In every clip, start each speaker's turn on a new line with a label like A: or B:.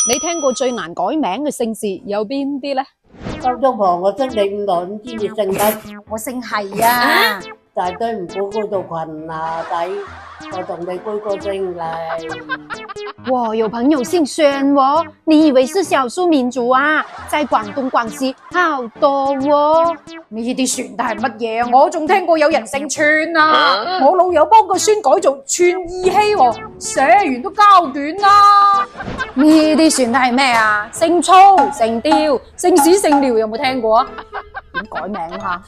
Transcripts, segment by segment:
A: 你聽過最難改名嘅姓氏有邊啲呢？
B: 收租婆，我識你咁耐，唔知你姓乜？
A: 我姓係啊。
B: 大堆唔好嗰度群啊仔，我同你居個姓嚟。
A: 我有朋友姓孫喎，你以為是少數民族啊？在廣東、廣西好多喎。呢啲算得係乜嘢啊？我仲聽過有人姓串啊，我老友幫個孫改做串意希喎，寫完都膠卷啦。呢啲算得係咩啊？姓粗、姓刁、姓史、姓廖有冇聽過啊？點改名啊？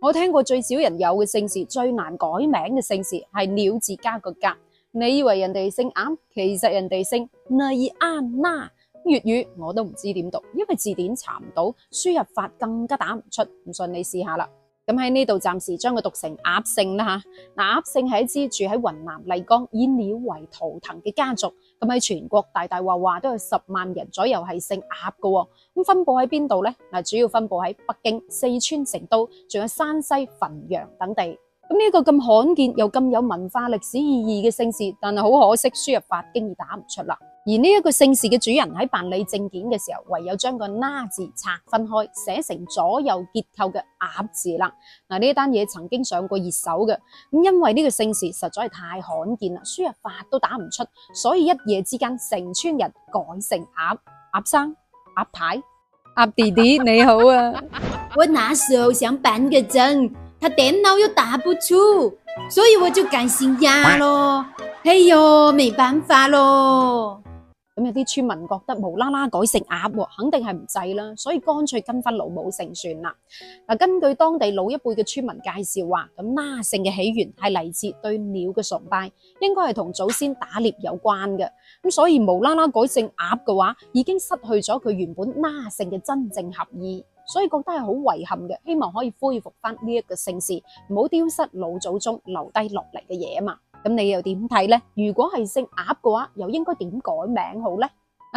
A: 我聽過最少人有嘅姓氏，最難改名嘅姓氏係鳥字加個格。你以為人哋姓啱，其實人哋姓尼安娜。粵語我都唔知點讀，因為字典查唔到，輸入法更加打唔出。唔信你試下啦。咁喺呢度暫時將佢讀成鴨姓啦吓。嗱，鴨姓係一支住喺雲南麗江以鳥為圖騰嘅家族。咁喺全國大大話話都有10萬人左右係姓鴨嘅喎。咁分佈喺邊度呢？嗱，主要分佈喺北京、四川成都，仲有山西汾陽等地。咁呢個咁罕見又咁有文化歷史意義嘅姓氏，但係好可惜輸入法經已打唔出啦。而呢一個姓氏嘅主人喺辦理證件嘅時候，唯有將個那字拆分開，寫成左右結構嘅鴨字啦。嗱，呢單嘢曾經上過熱搜嘅，咁因為呢個姓氏實在係太罕見啦，輸入法都打唔出，所以一夜之間成村人改成鴨。鴨生、鴨太、鴨弟弟你好啊！
C: 我那時候想辦個證，他電腦又打不出，所以我就改姓鴨咯。哎喲，沒辦法咯。
A: 咁有啲村民覺得無啦啦改姓鴨喎，肯定係唔制啦，所以乾脆跟翻老母姓算啦。嗱，根據當地老一輩嘅村民介紹話，咁那姓嘅起源係嚟自對鳥嘅崇拜，應該係同祖先打獵有關嘅。咁所以無啦啦改姓鴨嘅話，已經失去咗佢原本那姓嘅真正合意，所以覺得係好遺憾嘅。希望可以恢復翻呢一個姓氏，唔好丟失老祖宗留低落嚟嘅嘢啊嘛。咁你又點睇呢？如果係姓鴨嘅話，又應該點改名好呢？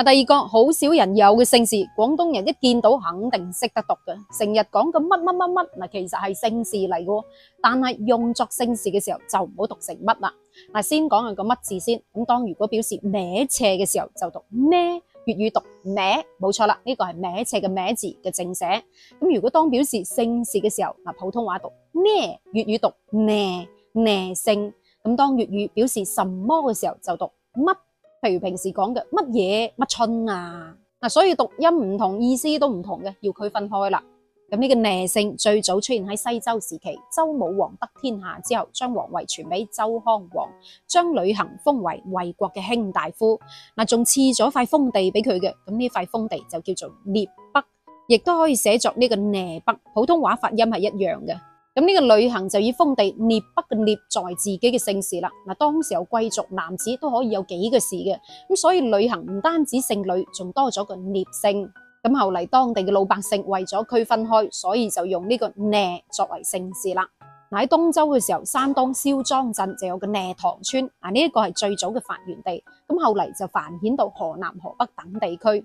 A: 第二個好少人有嘅姓氏，廣東人一見到肯定識得讀嘅，成日講嘅乜乜乜乜，嗱，其實係姓氏嚟嘅，但係用作姓氏嘅時候就唔好讀成乜啦。嗱，先講下個乜字先。咁當如果表示歪斜嘅時候就讀咩，粵語讀歪，冇錯啦，呢個係歪斜嘅歪字嘅正寫。咁如果當表示姓氏嘅時候，嗱，普通話讀咩，粵語讀咩，咩姓。咁當粵語表示什麼嘅時候就讀乜，譬如平時講嘅乜嘢乜春啊，所以讀音唔同，意思都唔同嘅，要區分開啦。咁呢個躡姓最早出現喺西周時期，周武王得天下之後，將皇位傳俾周康王，將呂行封為衛國嘅卿大夫，仲賜咗塊封地俾佢嘅，咁呢塊封地就叫做聶北，亦都可以寫作呢個躡北，普通話發音係一樣嘅。咁呢個呂行就以封地聶北嘅聶作為自己嘅姓氏啦。嗱，當時有貴族男子都可以有幾個氏嘅，咁所以呂行唔單止姓呂，仲多咗個聶姓。咁後嚟當地嘅老百姓為咗區分開，所以就用呢個躡作為姓氏啦。喺東周嘅時候，山東蕭莊鎮就有個躡塘村，呢一個係最早嘅發源地。咁後嚟就繁衍到河南、河北等地區。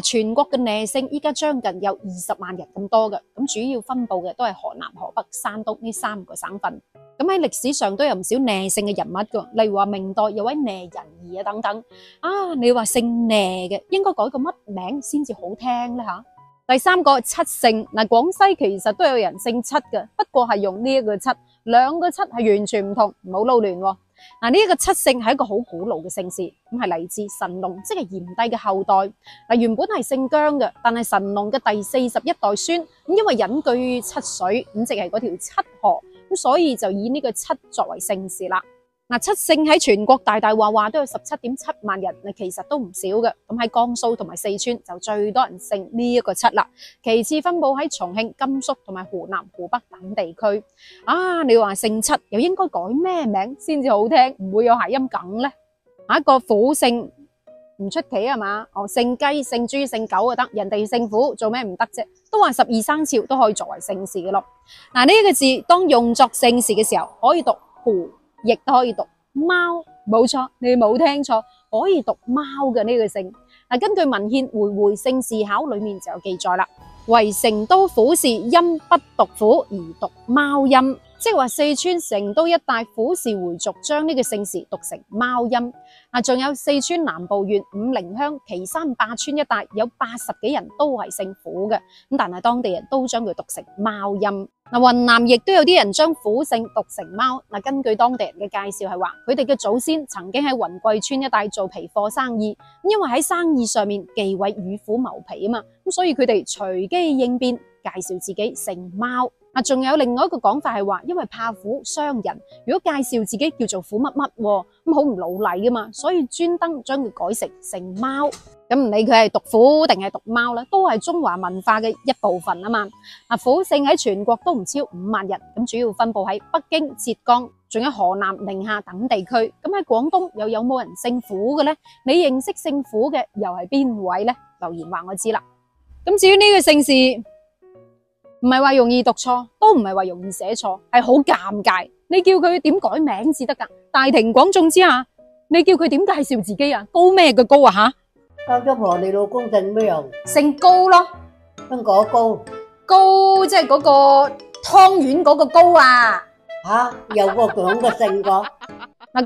A: 全國嘅躡姓依家將近有20萬人咁多嘅，咁主要分佈嘅都係河南、河北、山東呢3個省份。咁喺歷史上都有唔少躡姓嘅人物㗎，例如話明代有位躡仁儀啊等等。你話姓躡嘅應該改個乜名先至好聽呢吓？第三個七姓，廣西其實都有人姓七嘅，不過係用呢一個七，兩個七係完全唔同，唔好撈亂喎。呢一個七姓係一個好古老嘅姓氏，咁係嚟自神農，即係炎帝嘅後代。原本係姓姜嘅，但係神農嘅第41代孫，因為隱居於七水，咁即係嗰條七河，咁所以就以呢個七作為姓氏啦。七姓喺全國大大話話都有17.7萬人，其實都唔少嘅。咁喺江蘇同埋四川就最多人姓呢一個七啦，其次分佈喺重慶、甘肅同埋湖南、湖北等地區。你話姓七又應該改咩名先至好聽，唔會有諧音梗呢？一個虎姓唔出奇係嘛？姓雞、姓豬、姓狗就得，人哋姓虎做咩唔得啫？都話12生肖都可以作為姓氏嘅咯。呢個字當用作姓氏嘅時候，可以讀狐，亦都可以讀貓，冇錯，你冇聽錯，可以讀貓嘅呢個姓。根據文獻回回姓氏考裏面就有記載啦，為成都虎氏因不讀虎而讀貓音，即係話四川成都一帶虎氏回族將呢個姓氏讀成貓音。仲有四川南部縣五陵鄉岐山壩村一帶有80幾人都係姓虎嘅，咁但係當地人都將佢讀成貓音。雲南亦都有啲人將虎姓讀成貓。根據當地人嘅介紹係話，佢哋嘅祖先曾經喺雲貴村一帶做皮貨生意，因為喺生意上面忌諱與虎謀皮啊嘛，咁所以佢哋隨機應變介紹自己姓貓。仲有另外一個講法係話，因為怕虎傷人，如果介紹自己叫做虎乜乜，咁好唔老禮噶嘛，所以專登將佢改成姓貓。咁唔理佢係讀虎定係讀貓咧，都係中華文化嘅一部分啊嘛。虎姓喺全國都唔超5萬人，咁主要分布喺北京、浙江，仲有河南、寧夏等地區。咁喺廣東又有冇人姓虎嘅呢？你認識姓虎嘅又係邊位呢？留言話我知啦。咁至於呢個姓氏，唔係話容易讀錯，都唔係話容易寫錯，係好尷尬。你叫佢點改名至得噶？大庭廣眾之下，你叫佢點介紹自己啊？高咩嘅高啊吓？
B: 交咗婆，你老公姓咩啊？
A: 姓高咯，
B: 邊個高？
A: 高即係嗰個湯圓嗰個高啊！
B: 吓，有個咁嘅姓個？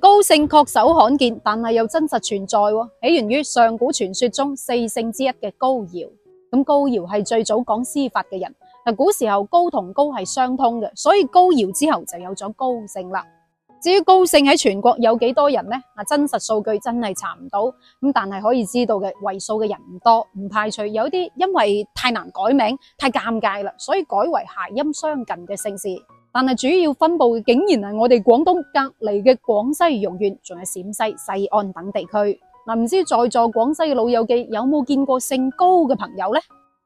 A: 高姓確實好罕見，但係又真實存在喎。起源於上古傳說中4姓之一嘅高堯。咁高堯係最早講司法嘅人。古時候高同高係相通嘅，所以高堯之後就有咗高姓啦。至於高姓喺全國有幾多人呢？真實數據真係查唔到，咁但係可以知道嘅為數嘅人唔多，唔排除有啲因為太難改名、太尷尬啦，所以改為諧音相近嘅姓氏。但係主要分布嘅竟然係我哋廣東隔籬嘅廣西容縣，仲有陝西西安等地區。唔知在座廣西嘅老友記有冇見過姓高嘅朋友呢？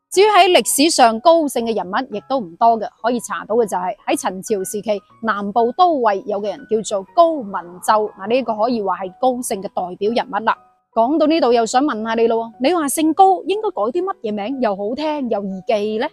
A: 至於喺歷史上高姓嘅人物亦都唔多嘅，可以查到嘅就係喺陳朝時期南部都尉有個人叫做高文奏，呢個可以話係高姓嘅代表人物啦。講到呢度又想問下你咯，你話姓高應該改啲乜嘢名又好聽又易記呢？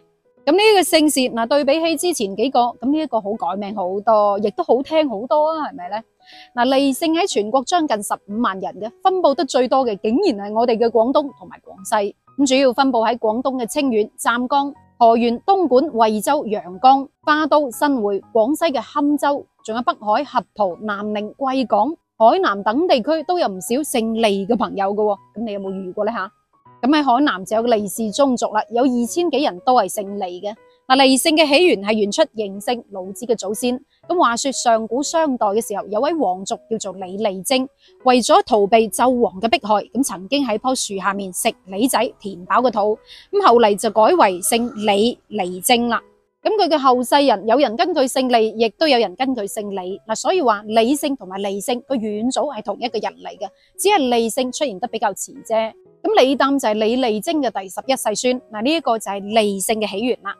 A: 咁呢個姓氏對比起之前幾個，咁呢一個好改名好多，亦都好聽好多啊，係咪呢？黎姓喺全國將近15萬人嘅，分布得最多嘅竟然係我哋嘅廣東同埋廣西。咁主要分布喺廣東嘅清遠、湛江、河源、東莞、惠州、陽江、花都、新會；廣西嘅堪州，仲有北海、合浦、南寧、貴港、海南等地區都有唔少姓利嘅朋友嘅。咁你有冇遇過呢？咁喺海南就有利氏宗族啦，有2000幾人都係姓利嘅。利姓嘅起源係源出嬴姓老子嘅祖先。咁話說上古商代嘅時候，有位皇族叫做李利貞，為咗逃避紂王嘅迫害，咁曾經喺棵樹下面食李仔填飽個肚。咁後嚟就改為姓李利貞啦。咁佢嘅後世人有人根據姓利，亦都有人根據姓李。所以話李姓同埋利姓個遠祖係同一個人嚟嘅，只係利姓出現得比較遲啫。咁李旦就係李利貞嘅第11世孫。呢一個就係利姓嘅起源啦。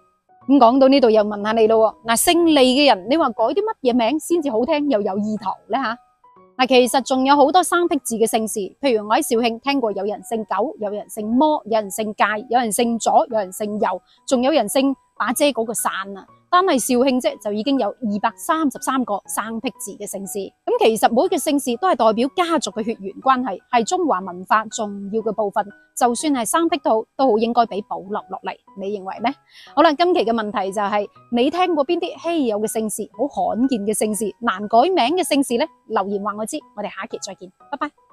A: 咁講到呢度又問下你咯，姓利嘅人，你話改啲乜嘢名先至好聽又有意頭呢吓？其實仲有好多生僻字嘅姓氏，譬如我喺肇慶聽過有人姓狗，有人姓摩，有人姓介，有人姓左，有人姓右，仲有人姓把遮嗰個傘啊。單係肇慶啫，就已經有233個生僻字嘅姓氏。咁其實每個姓氏都係代表家族嘅血緣關係，係中華文化重要嘅部分。就算係生僻都好應該俾保留落嚟。你認為呢？好啦，今期嘅問題就係你聽過邊啲稀有嘅姓氏、好罕見嘅姓氏、難改名嘅姓氏呢？留言話我知，我哋下一期再見，拜拜。